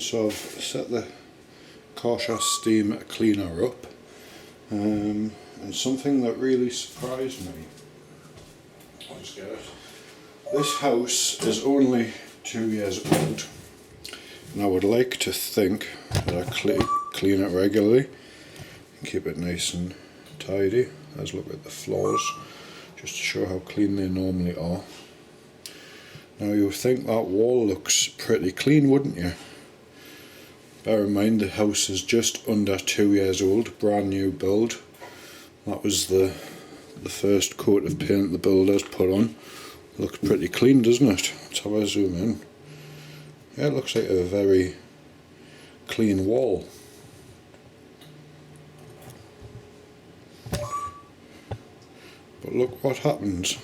So I've set the karcher steam cleaner up, and something that really surprised me. Let's get it. This house is only 2 years old, and I would like to think that I clean it regularly and keep it nice and tidy. Let's look at the floors just to show how clean they normally are. Now you would think that wall looks pretty clean, wouldn't you? Bear in mind the house is just under 2 years old, brand new build. That was the first coat of paint the builders put on. Looks pretty clean, doesn't it? Let's have a zoom in. Yeah, it looks like a very clean wall. But look what happens.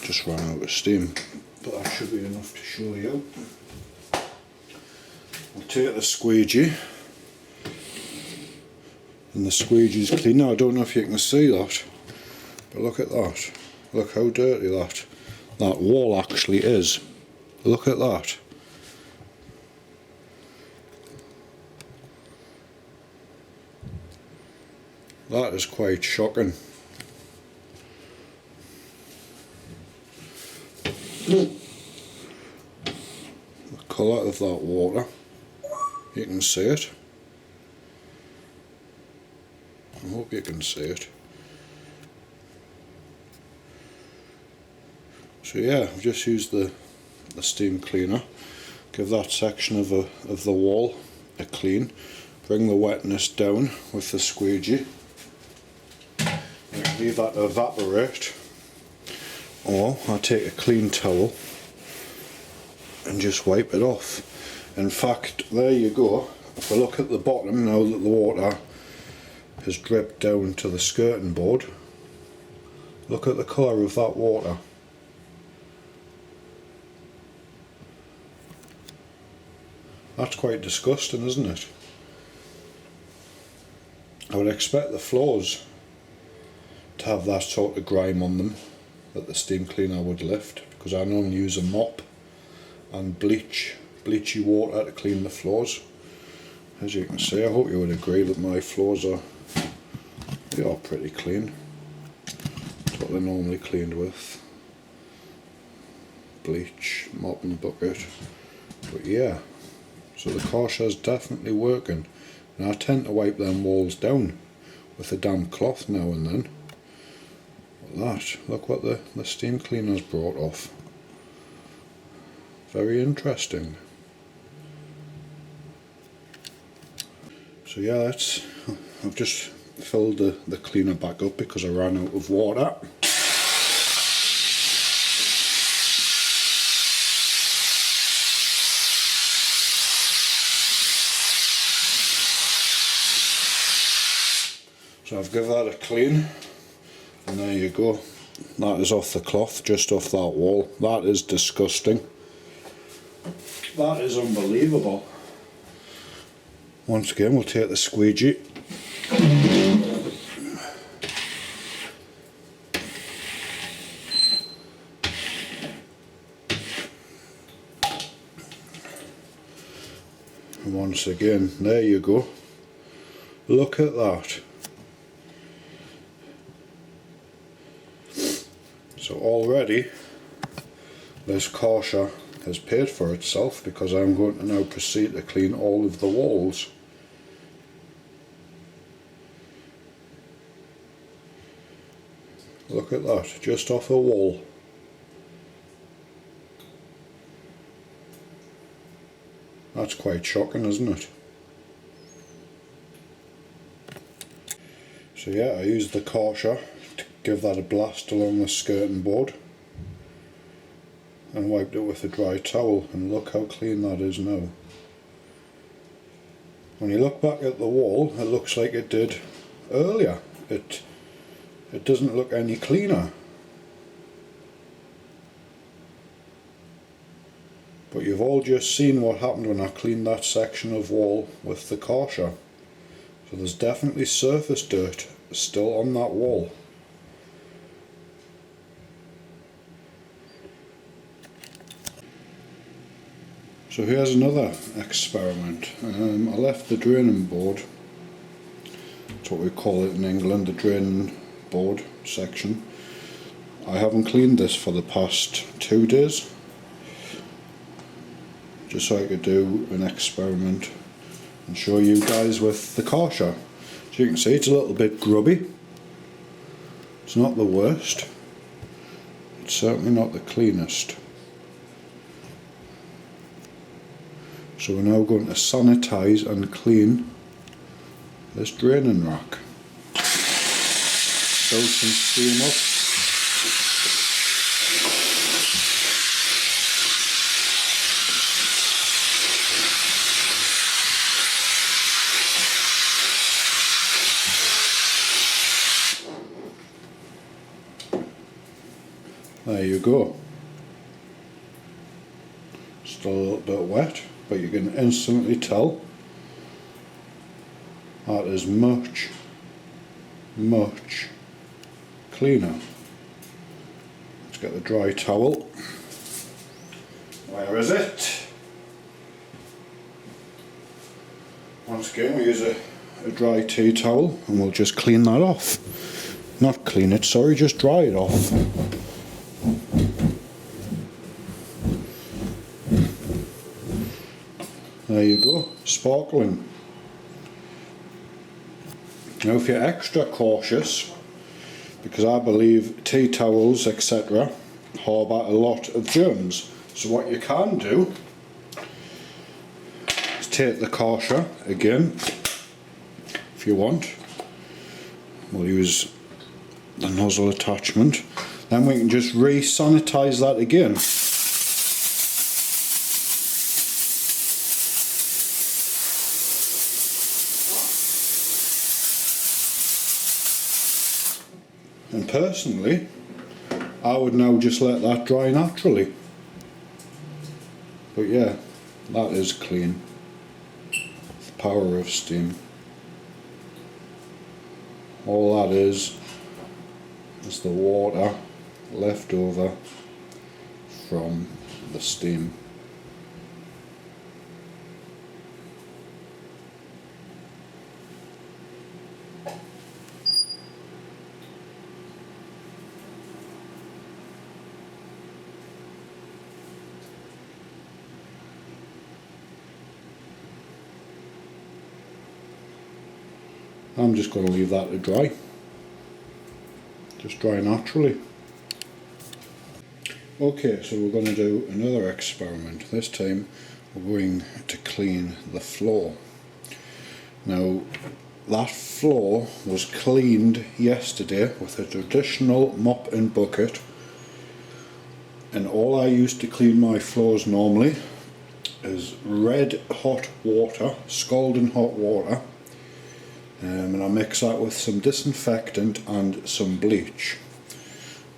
Just ran out of steam, but that should be enough to show you. I'll take the squeegee, and the squeegee's clean. Now I don't know if you can see that, but look at that. Look how dirty that wall actually is. Look at that. That is quite shocking. The colour of that water, you can see it. I hope you can see it. So yeah, I've just used the steam cleaner. Give that section of the wall a clean. Bring the wetness down with the squeegee. Leave that to evaporate. Or I take a clean towel and just wipe it off. In fact, there you go. If I look at the bottom now that the water has dripped down to the skirting board, look at the colour of that water. That's quite disgusting, isn't it? I would expect the floors to have that sort of grime on them that the steam cleaner would lift, because I normally use a mop and bleachy water to clean the floors. As you can see, I hope you would agree that my floors are pretty clean. That's what they're normally cleaned with. Bleach, mop and bucket. But yeah, so the karcher is definitely working, and I tend to wipe them walls down with a damp cloth now and then. Look what the steam cleaner's brought off. Very interesting. So yeah, I've just filled the cleaner back up because I ran out of water. So I've given that a clean. And there you go, that is off the cloth, just off that wall. That is disgusting. That is unbelievable. Once again, we'll take the squeegee. And once again, there you go. Look at that. So already this karcher has paid for itself, because I'm going to now proceed to clean all of the walls. Look at that, just off a wall. That's quite shocking, isn't it? So yeah, I used the karcher to give that a blast along the skirting board and wiped it with a dry towel, and look how clean that is now. When you look back at the wall, it looks like it did earlier. It doesn't look any cleaner. But you've all just seen what happened when I cleaned that section of wall with the karcher. So there's definitely surface dirt still on that wall. So here's another experiment. I left the draining board, that's what we call it in England, the draining board section. I haven't cleaned this for the past 2 days, just so I could do an experiment and show you guys with the karcher. So you can see it's a little bit grubby. It's not the worst, it's certainly not the cleanest. So we're now going to sanitize and clean this draining rack. Build some steam up. There you go. Still a little bit wet, but you can instantly tell that is much cleaner. Let's get the dry towel. Where is it? Once again we use a dry tea towel and we'll just clean that off. Not clean it, sorry, just dry it off. There you go, sparkling. Now if you're extra cautious, because I believe tea towels etc. harbour a lot of germs, so what you can do is take the karcher again, if you want. We'll use the nozzle attachment, then we can just re-sanitize that again. And personally, I would now just let that dry naturally. But yeah, that is clean. The power of steam. All that is the water left over from the steam. I'm just going to leave that to dry. Just dry naturally. Okay, so we're going to do another experiment. This time we're going to clean the floor. Now that floor was cleaned yesterday with a traditional mop and bucket, and all I use to clean my floors normally is red hot water, scalding hot water. And I mix that with some disinfectant and some bleach.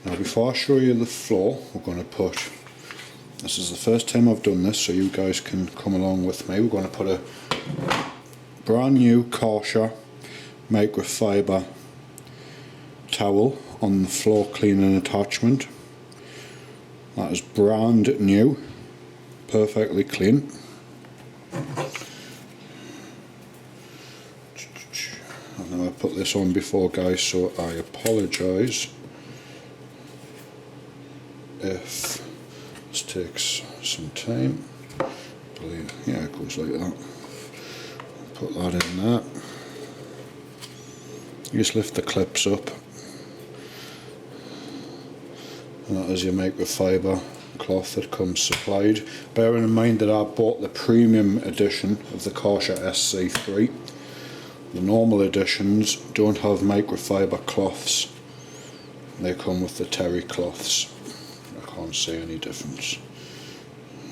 Now before I show you the floor, we're going to put, this is the first time I've done this so you guys can come along with me, we're going to put a brand new karcher microfiber towel on the floor cleaning attachment. That is brand new, perfectly clean. I know I put this on before guys, so I apologise if this takes some time. Yeah, it goes like that. Put that in there. You just lift the clips up, and that is your microfiber cloth that comes supplied. Bearing in mind that I bought the premium edition of the karcher sc3. The normal editions don't have microfiber cloths, they come with the terry cloths. I can't see any difference.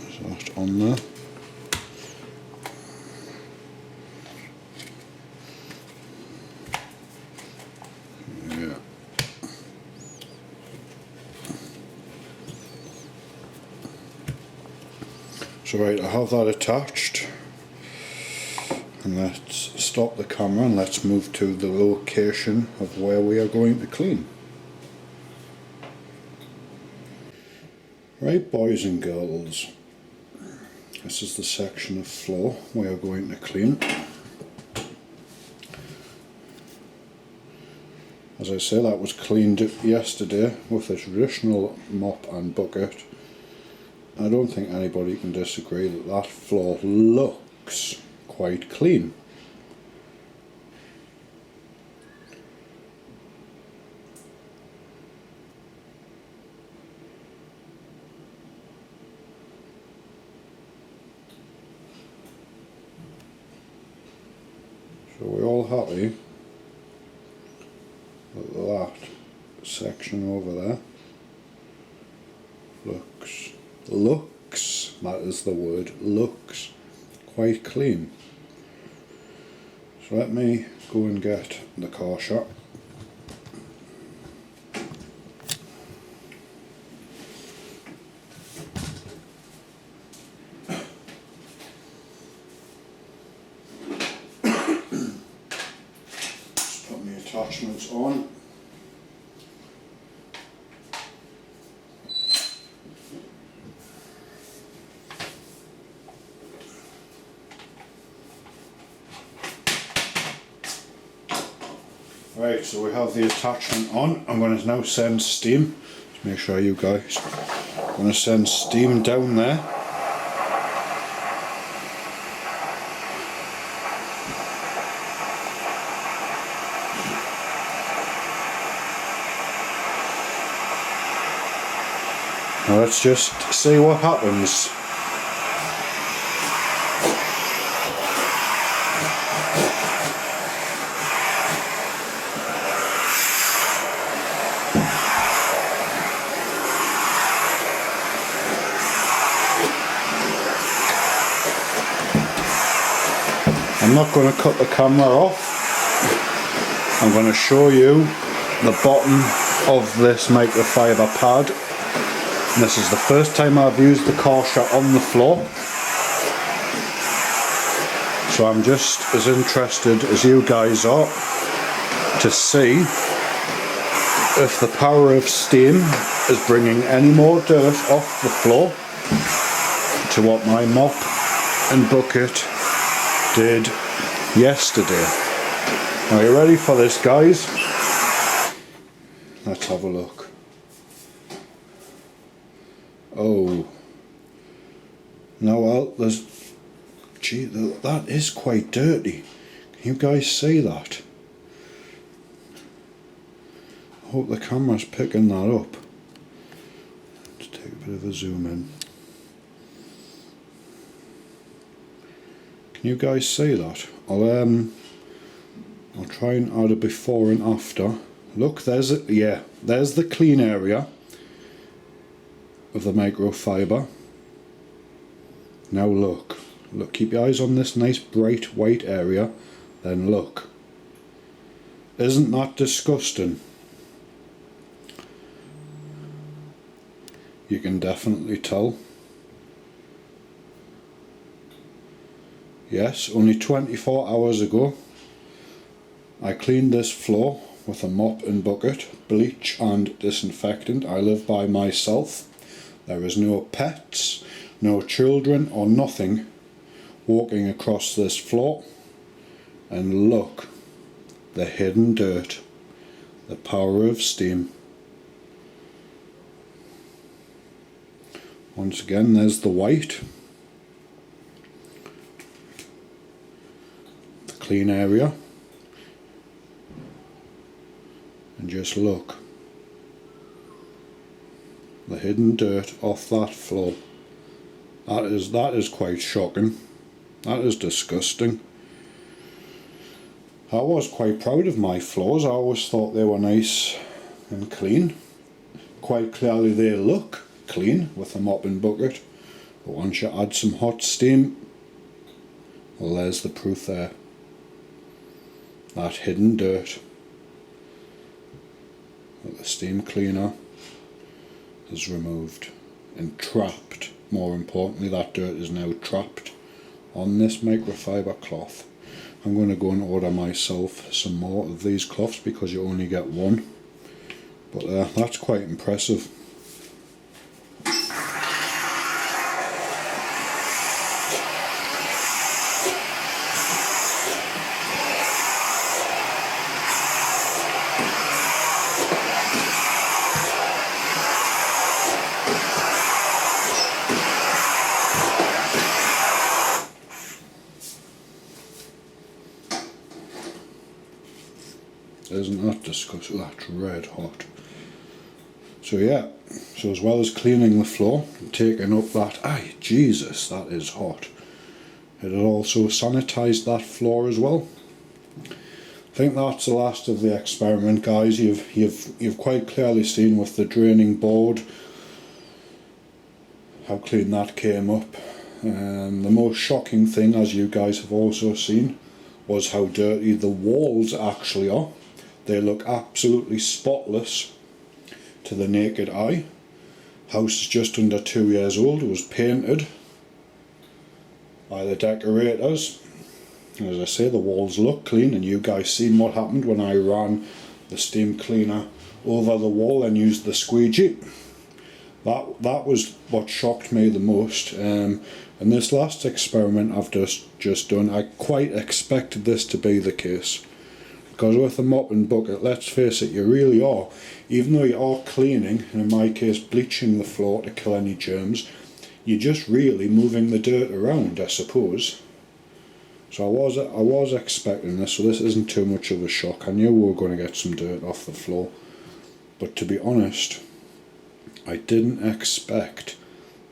Is that on there? Yeah. So right, I have that attached. And And let's stop the camera and let's move to the location of where we are going to clean. Right, boys and girls, this is the section of floor we are going to clean. As I say, that was cleaned yesterday with a traditional mop and bucket. I don't think anybody can disagree that that floor looks quite clean. So we're all happy that that section over there looks, that is the word, looks quite clean. So let me go and get the karcher. Just put my attachments on. Right, so we have the attachment on. I'm going to now send steam. Just make sure you guys. I'm going to send steam down there. Now let's just see what happens. I'm not going to cut the camera off. I'm going to show you the bottom of this microfiber pad. And this is the first time I've used the karcher on the floor. So I'm just as interested as you guys are to see if the power of steam is bringing any more dirt off the floor to what my mop and bucket did yesterday. Are you ready for this, guys? Let's have a look. Oh, no, well, gee, that is quite dirty. Can you guys see that? I hope the camera's picking that up. Let's take a bit of a zoom in. Can you guys see that? I'll try and add a before and after. Look, there's the clean area of the microfiber. Now look, keep your eyes on this nice bright white area, then look. Isn't that disgusting? You can definitely tell. Yes, only 24 hours ago I cleaned this floor with a mop and bucket, bleach and disinfectant. I live by myself. There is no pets, no children or nothing walking across this floor. And look, the hidden dirt, the power of steam. Once again, there's the white. Clean area, and just look, the hidden dirt off that floor. That is quite shocking. That is disgusting. I was quite proud of my floors. I always thought they were nice and clean. Quite clearly they look clean with a mop and bucket, but once you add some hot steam, well, there's the proof there. That hidden dirt that the steam cleaner has removed and trapped. More importantly, that dirt is now trapped on this microfiber cloth. I'm going to go and order myself some more of these cloths because you only get one. But that's quite impressive. Isn't that disgusting? That's red hot. So yeah, so as well as cleaning the floor, taking up that, Jesus, that is hot. It had also sanitised that floor as well. I think that's the last of the experiment, guys. You've quite clearly seen with the draining board how clean that came up. The most shocking thing, as you guys have also seen, was how dirty the walls actually are. They look absolutely spotless to the naked eye. House is just under 2 years old. It was painted by the decorators. As I say, the walls look clean, and you guys seen what happened when I ran the steam cleaner over the wall and used the squeegee. That was what shocked me the most. And this last experiment I've just done, I quite expected this to be the case. Because with a mop and bucket, let's face it, you really are, even though you are cleaning, and in my case bleaching the floor to kill any germs, you're just really moving the dirt around, I suppose. So I was expecting this, so this isn't too much of a shock. I knew we were going to get some dirt off the floor, but to be honest, I didn't expect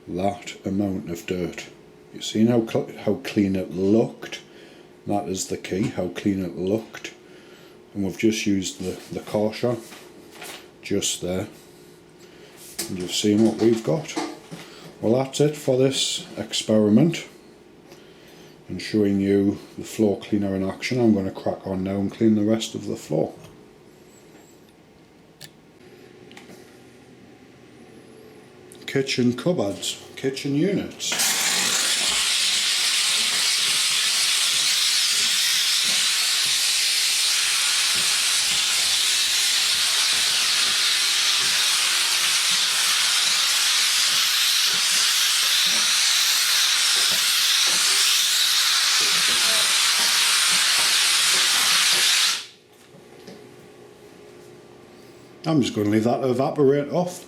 that amount of dirt. You seen how clean it looked? That is the key, how clean it looked. And we've just used the karcher just there, and you've seen what we've got. Well, that's it for this experiment and showing you the floor cleaner in action. I'm going to crack on now and clean the rest of the floor. Kitchen cupboards, kitchen units. I'm just going to leave that to evaporate off.